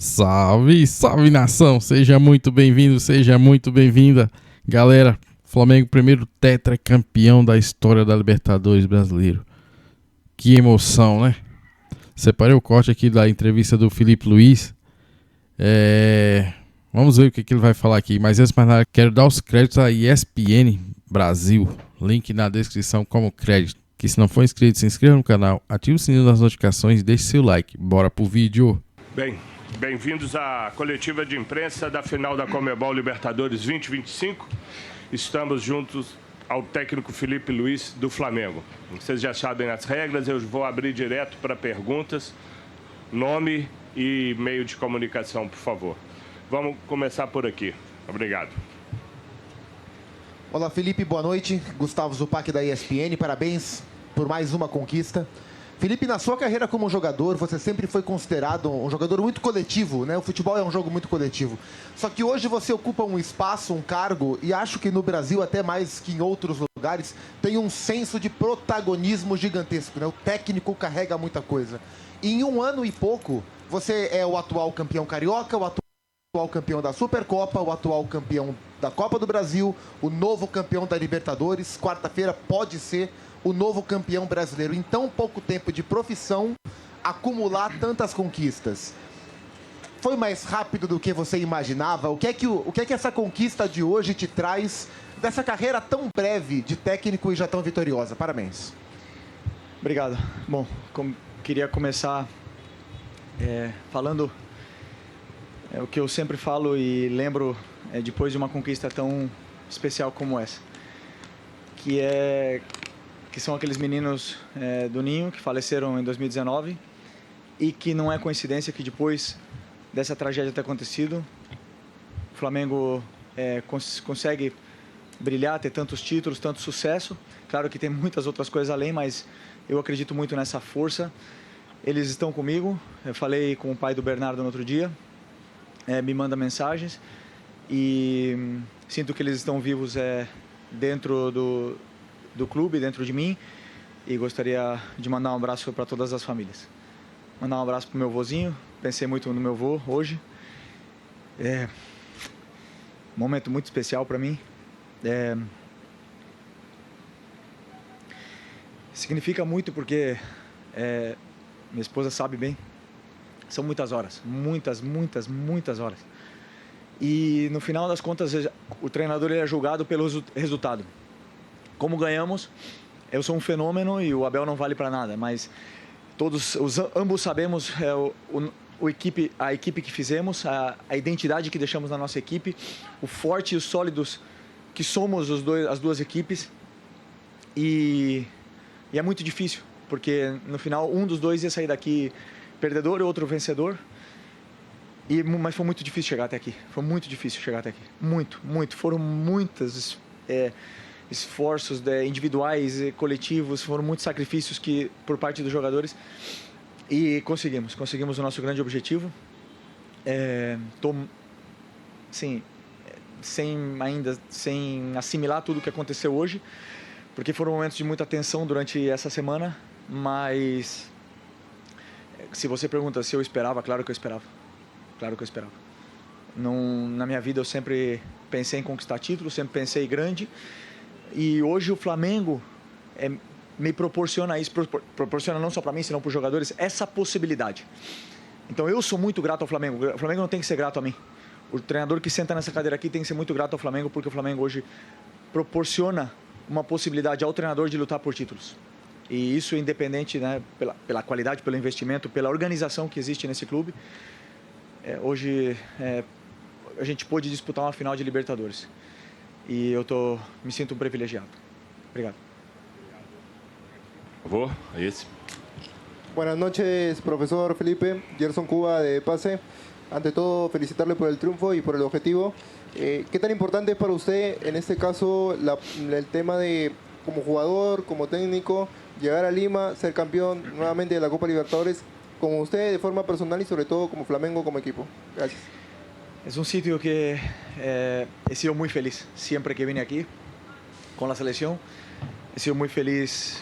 Salve, salve nação! Seja muito bem-vindo, seja muito bem-vinda. Galera, Flamengo primeiro tetracampeão da história da Libertadores brasileiro. Que emoção, né? Separei o corte aqui da entrevista do Felipe Luiz. Vamos ver o que ele vai falar aqui. Mas antes de mais nada, quero dar os créditos à ESPN Brasil. Link na descrição como crédito. Que se não for inscrito, se inscreva no canal, ative o sininho das notificações e deixe seu like. Bora pro vídeo. Bem-vindos à coletiva de imprensa da final da Conmebol Libertadores 2025. Estamos juntos ao técnico Felipe Luiz do Flamengo. Vocês já sabem as regras, eu vou abrir direto para perguntas. Nome e meio de comunicação, por favor. Vamos começar por aqui. Obrigado. Olá, Felipe, boa noite. Gustavo Zupac da ESPN, parabéns por mais uma conquista. Felipe, na sua carreira como jogador, você sempre foi considerado um jogador muito coletivo, né? O futebol é um jogo muito coletivo. Só que hoje você ocupa um espaço, um cargo, e acho que no Brasil, até mais que em outros lugares, tem um senso de protagonismo gigantesco, né? O técnico carrega muita coisa. E em um ano e pouco, você é o atual campeão carioca, o atual campeão da Supercopa, o atual campeão da Copa do Brasil, o novo campeão da Libertadores. Quarta-feira pode ser o novo campeão brasileiro. Em tão pouco tempo de profissão, acumular tantas conquistas. Foi mais rápido do que você imaginava? O que é que essa conquista de hoje te traz dessa carreira tão breve de técnico e já tão vitoriosa? Parabéns. Obrigado. Bom, queria começar falando o que eu sempre falo e lembro depois de uma conquista tão especial como essa, que são aqueles meninos do Ninho que faleceram em 2019 e que não é coincidência que depois dessa tragédia ter acontecido, o Flamengo consegue brilhar, ter tantos títulos, tanto sucesso. Claro que tem muitas outras coisas além, mas eu acredito muito nessa força. Eles estão comigo. Eu falei com o pai do Bernardo no outro dia, me manda mensagens e sinto que eles estão vivos dentro do clube, dentro de mim, e gostaria de mandar um abraço para todas as famílias. Mandar um abraço para o meu vozinho, pensei muito no meu vô hoje. Um momento muito especial para mim. Significa muito porque minha esposa sabe bem, são muitas horas, muitas horas. E no final das contas, o treinador é julgado pelo resultado. Como ganhamos, eu sou um fenômeno e o Abel não vale para nada, mas ambos sabemos a equipe que fizemos, a identidade que deixamos na nossa equipe, o forte e os sólidos que somos as duas equipes. E é muito difícil, porque no final um dos dois ia sair daqui perdedor e outro vencedor. Mas foi muito difícil chegar até aqui. Foi muito difícil chegar até aqui. Muito. Foram muitos esforços individuais e coletivos, foram muitos sacrifícios por parte dos jogadores. E conseguimos o nosso grande objetivo. Sem assimilar tudo o que aconteceu hoje, porque foram momentos de muita tensão durante essa semana, mas se você pergunta se eu esperava, claro que eu esperava. Na minha vida eu sempre pensei em conquistar títulos, sempre pensei grande, e hoje o Flamengo me proporciona isso, proporciona não só para mim, senão para os jogadores, essa possibilidade. Então eu sou muito grato ao Flamengo. O Flamengo não tem que ser grato a mim. O treinador que senta nessa cadeira aqui tem que ser muito grato ao Flamengo, porque o Flamengo hoje proporciona uma possibilidade ao treinador de lutar por títulos. E isso independente, né, pela qualidade, pelo investimento, pela organização que existe nesse clube. Hoje a gente pôde disputar uma final de Libertadores e me sinto um privilegiado. Obrigado. Vou, é esse. Buenas noches, profesor Felipe. Gerson Cuba de Pase. Ante todo, felicitarle por el triunfo y por el objetivo. ¿Qué tan importante es para usted, en este caso, el tema de, como jugador, como técnico, llegar a Lima, ser campeón nuevamente de la Copa Libertadores, como usted de forma personal y sobre todo como Flamengo, como equipo? Gracias. Es un sitio que he sido muy feliz siempre que vine aquí con la selección. He sido muy feliz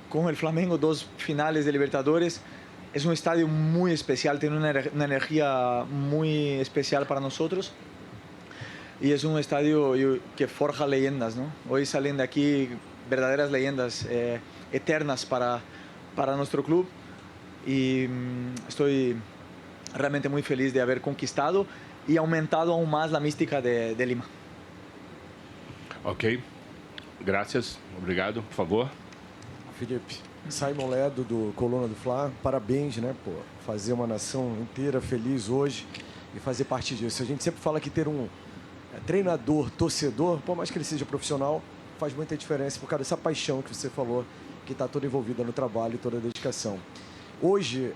con el Flamengo, 2 finales de Libertadores. es un estadio muy especial, tiene una energía muy especial para nosotros. Y es un estadio que forja leyendas, ¿no? Hoy salen de aquí verdaderas leyendas eternas para nuestro club. Y estoy realmente muy feliz de haber conquistado y aumentado aún más la mística de Lima. Ok. Graças. Obrigado. Por favor. Felipe, Simon Ledo do Coluna do Fla, parabéns, né, pô, fazer uma nação inteira feliz hoje e fazer parte disso. A gente sempre fala que ter um treinador, torcedor, por mais que ele seja profissional, faz muita diferença por causa dessa paixão que você falou, que está toda envolvida no trabalho e toda a dedicação. Hoje,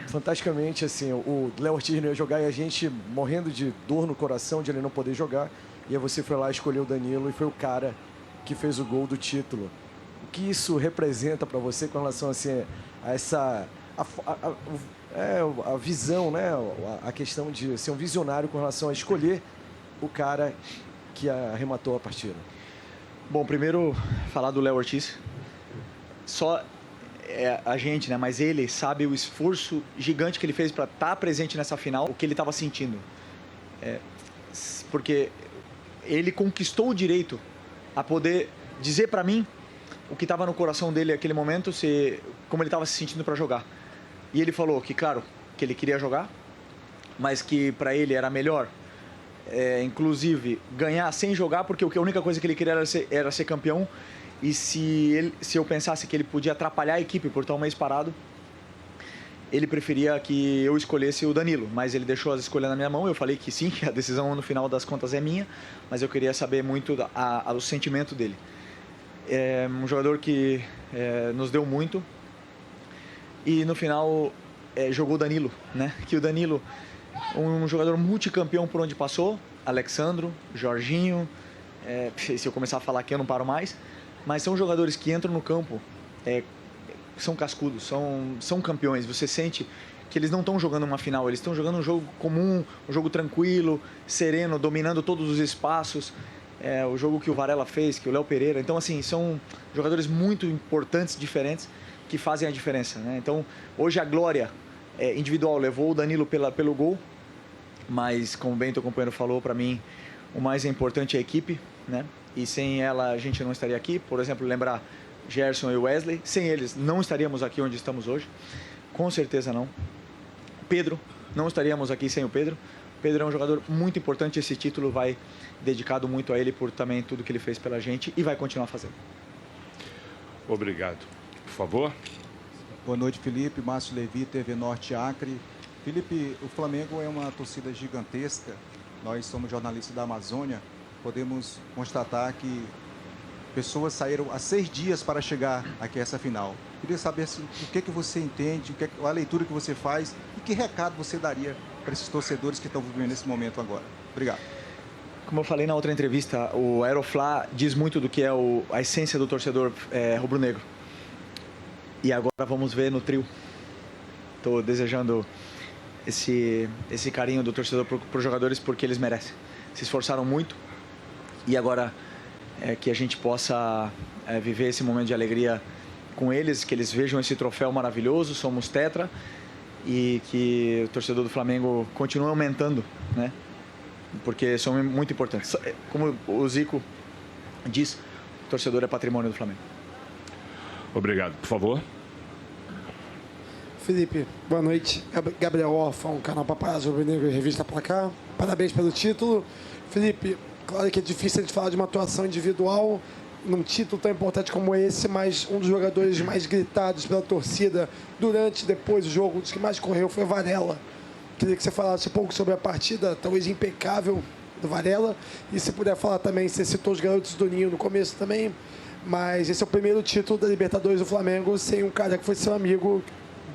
fantasticamente, assim, o Léo Ortiz não ia jogar e a gente morrendo de dor no coração de ele não poder jogar, e aí você foi lá, escolheu o Danilo e foi o cara que fez o gol do título. O que isso representa para você com relação assim, a essa a visão, né? A questão de ser um visionário com relação a escolher o cara que arrematou a partida? Bom, primeiro falar do Léo Ortiz. Só a gente, né? Mas ele sabe o esforço gigante que ele fez para estar presente nessa final, o que ele estava sentindo. Porque ele conquistou o direito a poder dizer para mim o que estava no coração dele naquele momento, como ele estava se sentindo para jogar. E ele falou que, claro, que ele queria jogar, mas que para ele era melhor, inclusive, ganhar sem jogar, porque a única coisa que ele queria era ser campeão. E se eu pensasse que ele podia atrapalhar a equipe por estar um mês parado, ele preferia que eu escolhesse o Danilo, mas ele deixou as escolhas na minha mão. Eu falei que sim, que a decisão no final das contas é minha, mas eu queria saber muito o sentimento dele. É um jogador que nos deu muito e no final jogou o Danilo, né? Que o Danilo, um jogador multicampeão por onde passou, Alexandro, Jorginho, se eu começar a falar aqui eu não paro mais, mas são jogadores que entram no campo, são cascudos, são campeões. Você sente que eles não estão jogando uma final, eles estão jogando um jogo comum, um jogo tranquilo, sereno, dominando todos os espaços. O jogo que o Varela fez, que o Léo Pereira. Então, assim, são jogadores muito importantes, diferentes, que fazem a diferença, né? Então, hoje a glória individual levou o Danilo pelo gol, mas, como bem teu companheiro falou, para mim, o mais importante é a equipe, né? E sem ela a gente não estaria aqui. Por exemplo, lembrar Gerson e Wesley, sem eles não estaríamos aqui onde estamos hoje, com certeza não. Pedro, não estaríamos aqui sem o Pedro. Pedro é um jogador muito importante, esse título vai dedicado muito a ele por também tudo que ele fez pela gente e vai continuar fazendo. Obrigado. Por favor. Boa noite, Felipe. Márcio Levi, TV Norte Acre. Felipe, o Flamengo é uma torcida gigantesca. Nós somos jornalistas da Amazônia. Podemos constatar que pessoas saíram há 6 dias para chegar aqui a essa final. Queria saber o que você entende, a leitura que você faz e que recado você daria para esses torcedores que estão vivendo nesse momento agora. Obrigado. Como eu falei na outra entrevista, o Aeroflá diz muito do que é a essência do torcedor rubro-negro. E agora vamos ver no trio. Estou desejando esse carinho do torcedor para os jogadores porque eles merecem. Se esforçaram muito e agora que a gente possa viver esse momento de alegria com eles, que eles vejam esse troféu maravilhoso, somos tetra, e que o torcedor do Flamengo continue aumentando, né? Porque são muito importantes. Como o Zico diz, o torcedor é patrimônio do Flamengo. Obrigado. Por favor. Felipe, boa noite. Gabriel Orfão, canal Paparazzo Rubro-Negro e Revista Placar. Parabéns pelo título. Felipe, claro que é difícil a gente falar de uma atuação individual num título tão importante como esse, mas um dos jogadores mais gritados pela torcida durante e depois do jogo, um dos que mais correu foi o Varela. Queria que você falasse um pouco sobre a partida, talvez impecável, do Varela. E se puder falar também, você citou os garotos do Ninho no começo também, mas esse é o primeiro título da Libertadores do Flamengo sem um cara que foi seu amigo,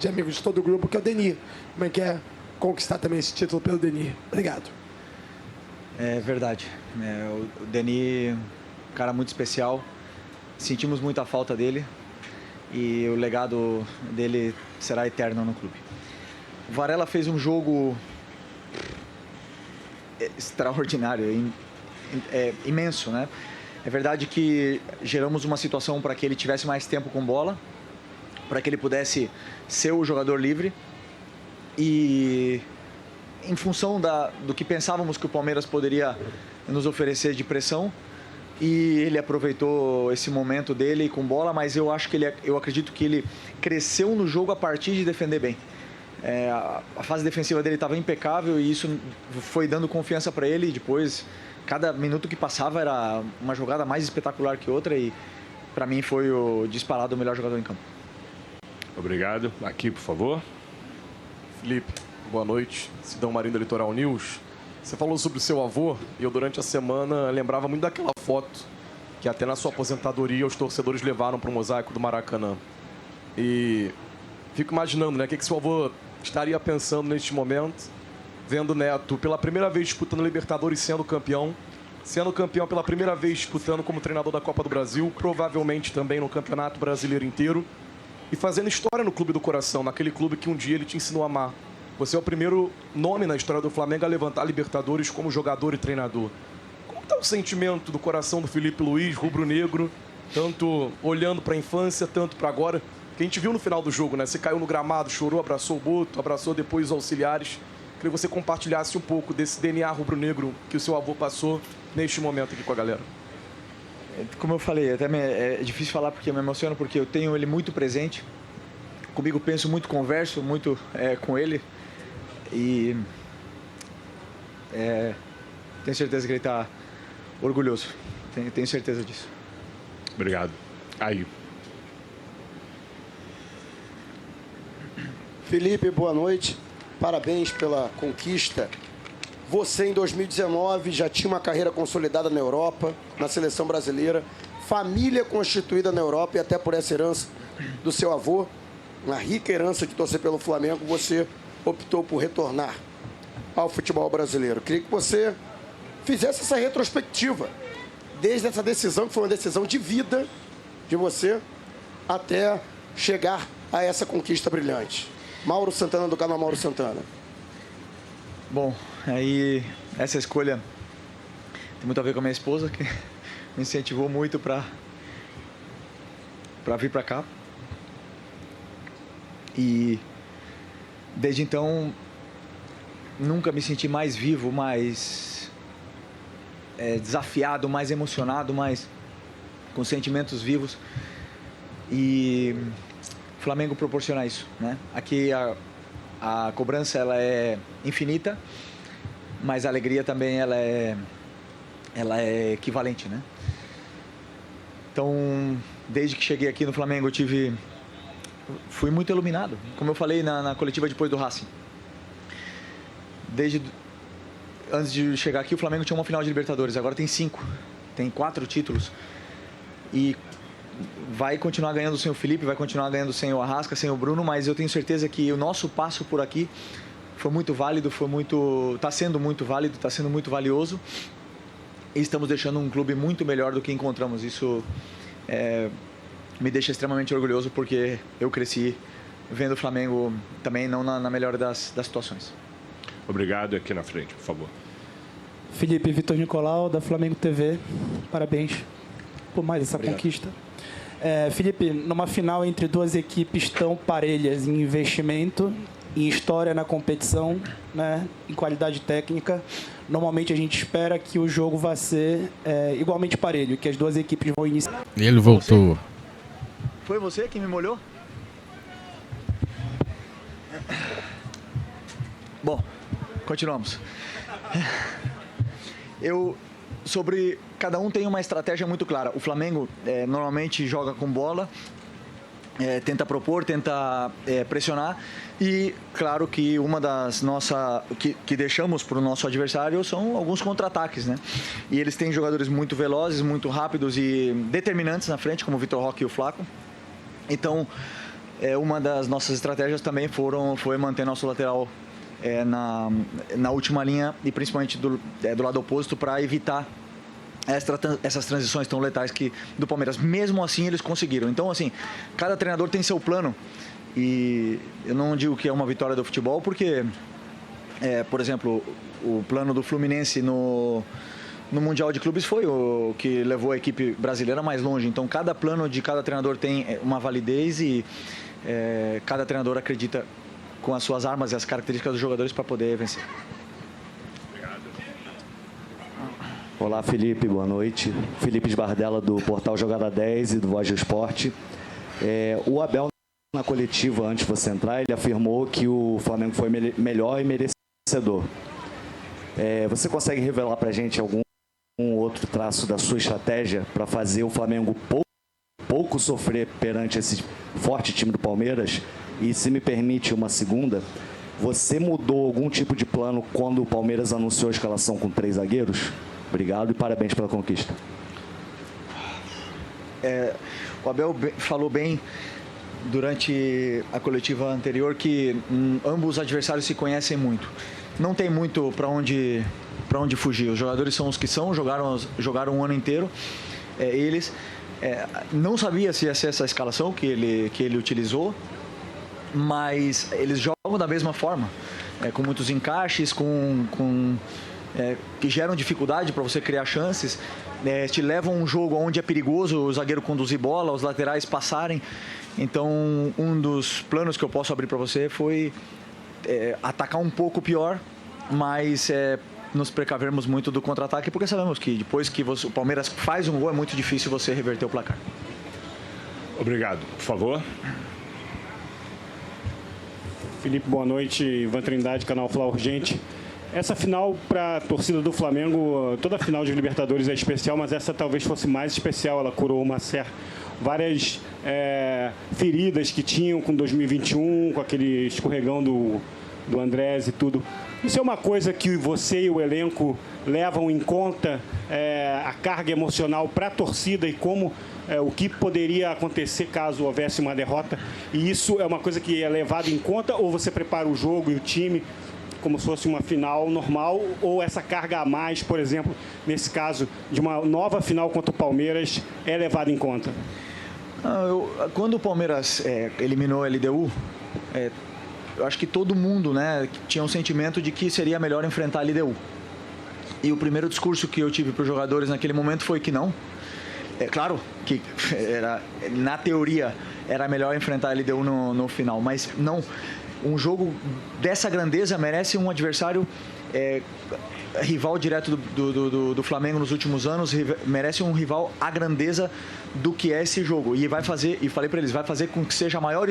de amigos de todo o grupo, que é o Denis. Como é que é conquistar também esse título pelo Denis? Obrigado. É verdade. O Denis, um cara muito especial. Sentimos muita falta dele e o legado dele será eterno no clube. O Varela fez um jogo extraordinário, imenso, né? É verdade que geramos uma situação para que ele tivesse mais tempo com bola, para que ele pudesse ser o jogador livre. E em função do que pensávamos que o Palmeiras poderia nos oferecer de pressão, e ele aproveitou esse momento dele com bola, mas eu acredito que ele cresceu no jogo a partir de defender bem. A fase defensiva dele estava impecável e isso foi dando confiança para ele. E depois, cada minuto que passava era uma jogada mais espetacular que outra, e para mim foi o disparado o melhor jogador em campo. Obrigado. Aqui, por favor. Felipe, boa noite. Sidão Marinho da Litoral News. Você falou sobre o seu avô e eu, durante a semana, lembrava muito daquela foto que até na sua aposentadoria os torcedores levaram para o mosaico do Maracanã. E fico imaginando, né, o que seu avô estaria pensando neste momento, vendo o neto pela primeira vez disputando Libertadores, sendo campeão pela primeira vez disputando como treinador da Copa do Brasil, provavelmente também no Campeonato Brasileiro inteiro, e fazendo história no Clube do Coração, naquele clube que um dia ele te ensinou a amar. Você é o primeiro nome na história do Flamengo a levantar a Libertadores como jogador e treinador. Como está o sentimento do coração do Filipe Luís, rubro-negro, tanto olhando para a infância, tanto para agora? Que a gente viu no final do jogo, né? Você caiu no gramado, chorou, abraçou o Boto, abraçou depois os auxiliares. Queria que você compartilhasse um pouco desse DNA rubro-negro que o seu avô passou neste momento aqui com a galera. Como eu falei, até é difícil falar porque eu me emociono, porque eu tenho ele muito presente. Comigo penso muito, converso muito com ele. E tenho certeza que ele está orgulhoso. Tenho certeza disso. Obrigado. Aí. Felipe, boa noite. Parabéns pela conquista. Você, em 2019, já tinha uma carreira consolidada na Europa, na seleção brasileira, família constituída na Europa, e até por essa herança do seu avô, uma rica herança de torcer pelo Flamengo, você optou por retornar ao futebol brasileiro. Queria que você fizesse essa retrospectiva, desde essa decisão, que foi uma decisão de vida de você, até chegar a essa conquista brilhante. Mauro Santana, do canal Mauro Santana. Bom, aí essa escolha tem muito a ver com a minha esposa, que me incentivou muito para vir para cá. E desde então nunca me senti mais vivo, mais desafiado, mais emocionado, mais com sentimentos vivos. E o Flamengo proporciona isso, né? Aqui a cobrança ela é infinita, mas a alegria também ela é equivalente, né? Então, desde que cheguei aqui no Flamengo, fui muito iluminado, como eu falei na coletiva depois do Racing. Antes de chegar aqui, o Flamengo tinha uma final de Libertadores, agora tem 5, tem 4 títulos. E vai continuar ganhando sem o Felipe, vai continuar ganhando sem o Arrasca, sem o Bruno, mas eu tenho certeza que o nosso passo por aqui foi muito válido, está sendo muito válido, está sendo muito valioso, e estamos deixando um clube muito melhor do que encontramos. Isso me deixa extremamente orgulhoso, porque eu cresci vendo o Flamengo também não na melhor das situações. Obrigado. Aqui na frente, por favor. Felipe, Vitor Nicolau, da Flamengo TV. Parabéns por mais essa conquista. Felipe, numa final entre duas equipes tão parelhas em investimento, em história na competição, né, em qualidade técnica, normalmente a gente espera que o jogo vá ser igualmente parelho, que as duas equipes vão iniciar. Ele voltou. Foi você que me molhou? Bom, continuamos. Cada um tem uma estratégia muito clara. O Flamengo normalmente joga com bola, tenta propor, tenta pressionar, e claro que uma das que deixamos para o nosso adversário são alguns contra-ataques, né? E eles têm jogadores muito velozes, muito rápidos e determinantes na frente, como o Vitor Roque e o Flaco. Então, uma das nossas estratégias também foi manter nosso lateral na última linha, e principalmente do lado oposto, para evitar essas transições tão letais do Palmeiras. Mesmo assim, eles conseguiram. Então, assim, cada treinador tem seu plano, e eu não digo que é uma vitória do futebol, porque, por exemplo, o plano do Fluminense no Mundial de Clubes foi o que levou a equipe brasileira mais longe. Então, cada plano de cada treinador tem uma validez, e cada treinador acredita com as suas armas e as características dos jogadores para poder vencer. Olá, Felipe, boa noite. Felipe Esbardella, do portal Jogada 10 e do Voz do Esporte. O Abel, na coletiva, antes de você entrar, ele afirmou que o Flamengo foi melhor e merecedor. Você consegue revelar para a gente algum outro traço da sua estratégia para fazer o Flamengo pouco sofrer perante esse forte time do Palmeiras? E, se me permite uma segunda, você mudou algum tipo de plano quando o Palmeiras anunciou a escalação com 3 zagueiros? Obrigado e parabéns pela conquista. O Abel falou bem durante a coletiva anterior que ambos os adversários se conhecem muito. Não tem muito para onde fugir. Os jogadores são os que são, jogaram um ano inteiro. Eles não sabia se ia ser essa escalação que ele utilizou, mas eles jogam da mesma forma, com muitos encaixes, que geram dificuldade para você criar chances, te levam a um jogo onde é perigoso o zagueiro conduzir bola, os laterais passarem. Então, um dos planos que eu posso abrir para você foi atacar um pouco pior, mas nos precavermos muito do contra-ataque, porque sabemos que depois que o Palmeiras faz um gol, é muito difícil você reverter o placar. Obrigado. Por favor. Felipe, boa noite. Ivan Trindade, canal Fla Urgente. Essa final para a torcida do Flamengo, toda final de Libertadores é especial, mas essa talvez fosse mais especial. Ela curou várias feridas que tinham com 2021, com aquele escorregão do Andrés e tudo. Isso é uma coisa que você e o elenco levam em conta, a carga emocional para a torcida e como o que poderia acontecer caso houvesse uma derrota? E isso é uma coisa que é levado em conta, ou você prepara o jogo e o time como se fosse uma final normal, ou essa carga a mais, por exemplo, nesse caso de uma nova final contra o Palmeiras, é levada em conta? Quando o Palmeiras eliminou a LDU, eu acho que todo mundo, tinha um sentimento de que seria melhor enfrentar a LDU. E o primeiro discurso que eu tive para os jogadores naquele momento foi que não. É claro que na teoria era melhor enfrentar a LDU no final, mas não. Um jogo dessa grandeza merece um adversário rival direto do Flamengo nos últimos anos, merece um rival à grandeza do que é esse jogo. E vai fazer, e falei para eles, vai fazer com que seja a maior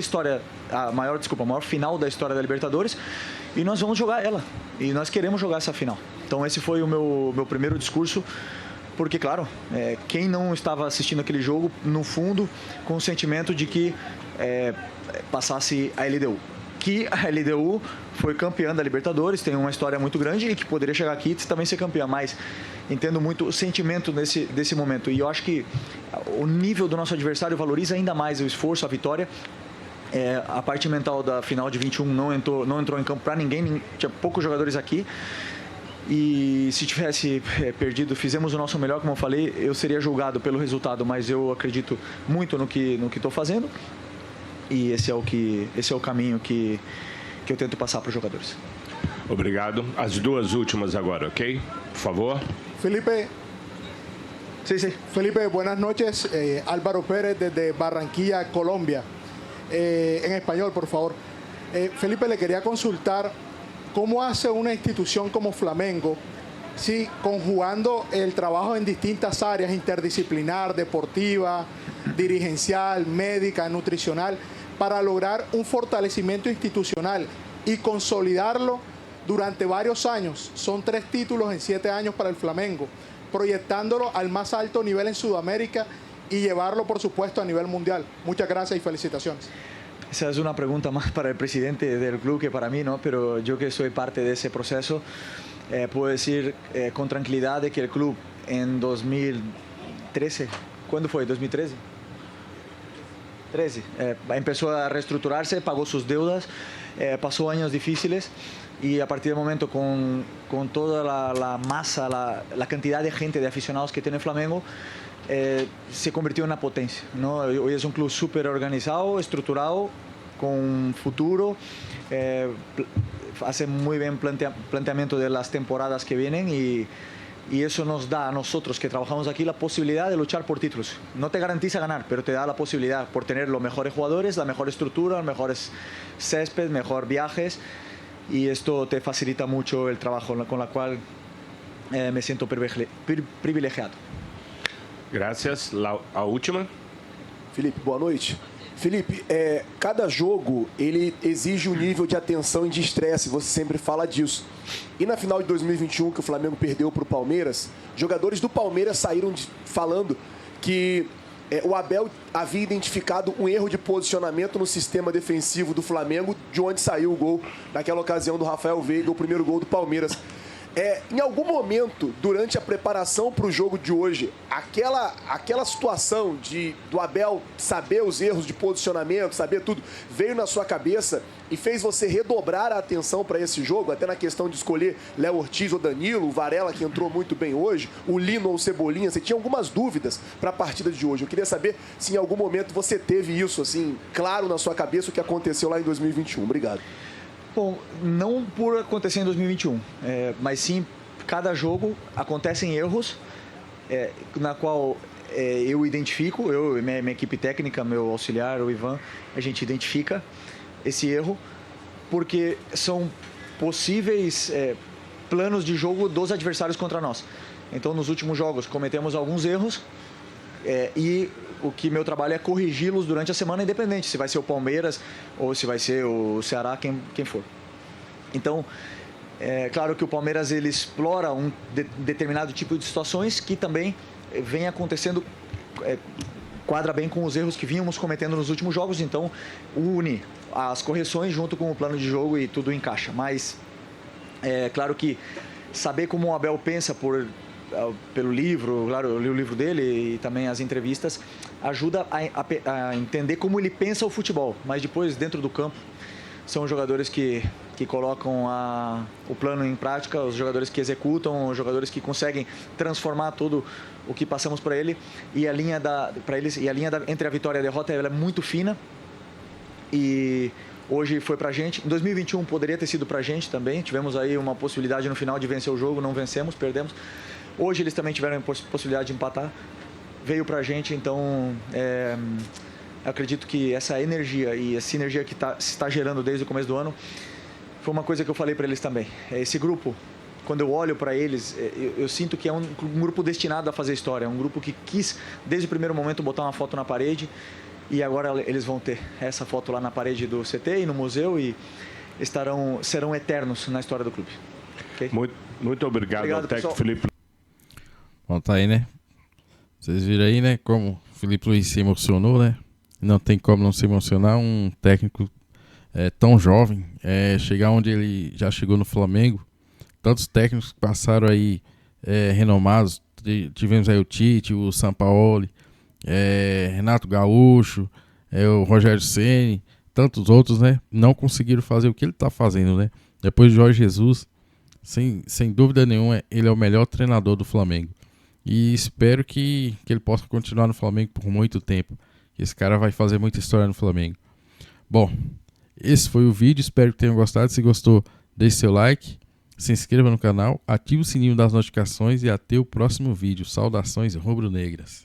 final da história da Libertadores, e nós vamos jogar ela. E nós queremos jogar essa final. Então esse foi o meu primeiro discurso, porque, claro, quem não estava assistindo aquele jogo, no fundo, com o sentimento de que passasse a LDU. Que a LDU foi campeã da Libertadores, tem uma história muito grande e que poderia chegar aqui e também ser campeã, mas entendo muito o sentimento desse momento. E eu acho que o nível do nosso adversário valoriza ainda mais o esforço, a vitória. A parte mental da final de 21 não entrou em campo para ninguém, tinha poucos jogadores aqui. E se tivesse perdido, fizemos o nosso melhor, como eu falei, eu seria julgado pelo resultado, mas eu acredito muito no que estou fazendo. E esse é o caminho que eu tento passar para os jogadores. Obrigado. As duas últimas agora, ok? Por favor. Felipe. Sí. Felipe, buenas noches. Álvaro Pérez desde Barranquilla, Colombia. En español, por favor. Felipe, le quería consultar cómo hace una institución como Flamengo, sí, conjugando el trabajo en distintas áreas, interdisciplinar, deportiva, dirigencial, médica, nutricional, para lograr un fortalecimiento institucional y consolidarlo durante varios años. Son 3 títulos en 7 años para el Flamengo, proyectándolo al más alto nivel en Sudamérica y llevarlo, por supuesto, a nivel mundial. Muchas gracias y felicitaciones. Esa es una pregunta más para el presidente del club que para mí, ¿no? Pero yo que soy parte de ese proceso, puedo decir con tranquilidad de que el club en 2013, ¿cuándo fue? ¿2013? 13. Empezó a reestructurarse, pagó sus deudas, pasó años difíciles y a partir del momento con toda la masa, la cantidad de gente, de aficionados que tiene Flamengo, se convirtió en una potencia, ¿no? Hoy es un club súper organizado, estructurado, con futuro, hace muy bien planteamiento de las temporadas que vienen y Y eso nos da a nosotros que trabajamos aquí la posibilidad de luchar por títulos. No te garantiza ganar, pero te da la posibilidad por tener los mejores jugadores, la mejor estructura, los mejores césped, mejor viajes. Y esto te facilita mucho el trabajo, con la cual me siento privilegiado. Gracias. A última. Felipe, boa noite. Felipe, cada jogo ele exige um nível de atenção e de estresse, você sempre fala disso. E na final de 2021, que o Flamengo perdeu para o Palmeiras, jogadores do Palmeiras saíram falando que o Abel havia identificado um erro de posicionamento no sistema defensivo do Flamengo, de onde saiu o gol, naquela ocasião do Rafael Veiga, o primeiro gol do Palmeiras. Em algum momento, durante a preparação para o jogo de hoje, aquela situação do Abel saber os erros de posicionamento, saber tudo, veio na sua cabeça e fez você redobrar a atenção para esse jogo, até na questão de escolher Léo Ortiz ou Danilo, o Varela, que entrou muito bem hoje, o Lino ou o Cebolinha. Você tinha algumas dúvidas para a partida de hoje. Eu queria saber se em algum momento você teve isso, assim, claro na sua cabeça, o que aconteceu lá em 2021. Obrigado. Bom, não por acontecer em 2021, mas sim, cada jogo acontecem erros, na qual eu identifico, eu e minha equipe técnica, meu auxiliar, o Ivan, a gente identifica esse erro, porque são possíveis planos de jogo dos adversários contra nós. Então, nos últimos jogos, cometemos alguns erros e o que meu trabalho é corrigi-los durante a semana, independente se vai ser o Palmeiras ou se vai ser o Ceará, quem for. Então, é claro que o Palmeiras ele explora um determinado tipo de situações que também vem acontecendo, quadra bem com os erros que vínhamos cometendo nos últimos jogos, então une as correções junto com o plano de jogo e tudo encaixa. Mas é claro que saber como o Abel pensa pelo livro, claro, eu li o livro dele e também as entrevistas, ajuda a entender como ele pensa o futebol, mas depois dentro do campo são os jogadores que colocam o plano em prática, os jogadores que executam, os jogadores que conseguem transformar tudo o que passamos para ele, e a linha entre a vitória e a derrota ela é muito fina, e hoje foi pra gente. Em 2021 poderia ter sido pra gente também, tivemos aí uma possibilidade no final de vencer o jogo, não vencemos, perdemos. Hoje eles também tiveram a possibilidade de empatar, veio pra gente, então acredito que essa energia e a sinergia que se está gerando desde o começo do ano foi uma coisa que eu falei para eles também. Esse grupo, quando eu olho para eles, eu sinto que é um grupo destinado a fazer história, um grupo que quis desde o primeiro momento botar uma foto na parede, e agora eles vão ter essa foto lá na parede do CT e no museu e serão eternos na história do clube. Okay? Muito obrigado ao técnico Felipe. Bom, tá aí, né? Vocês viram aí, né? Como o Felipe Luiz se emocionou, né? Não tem como não se emocionar. Um técnico tão jovem, chegar onde ele já chegou no Flamengo. Tantos técnicos que passaram aí renomados. Tivemos aí o Tite, o Sampaoli, Renato Gaúcho, o Rogério Ceni, tantos outros, né? Não conseguiram fazer o que ele tá fazendo, né? Depois de Jorge Jesus, sem dúvida nenhuma, ele é o melhor treinador do Flamengo. E espero que ele possa continuar no Flamengo por muito tempo. Esse cara vai fazer muita história no Flamengo. Bom, esse foi o vídeo. Espero que tenham gostado. Se gostou, deixe seu like, se inscreva no canal, ative o sininho das notificações e até o próximo vídeo. Saudações rubro-negras.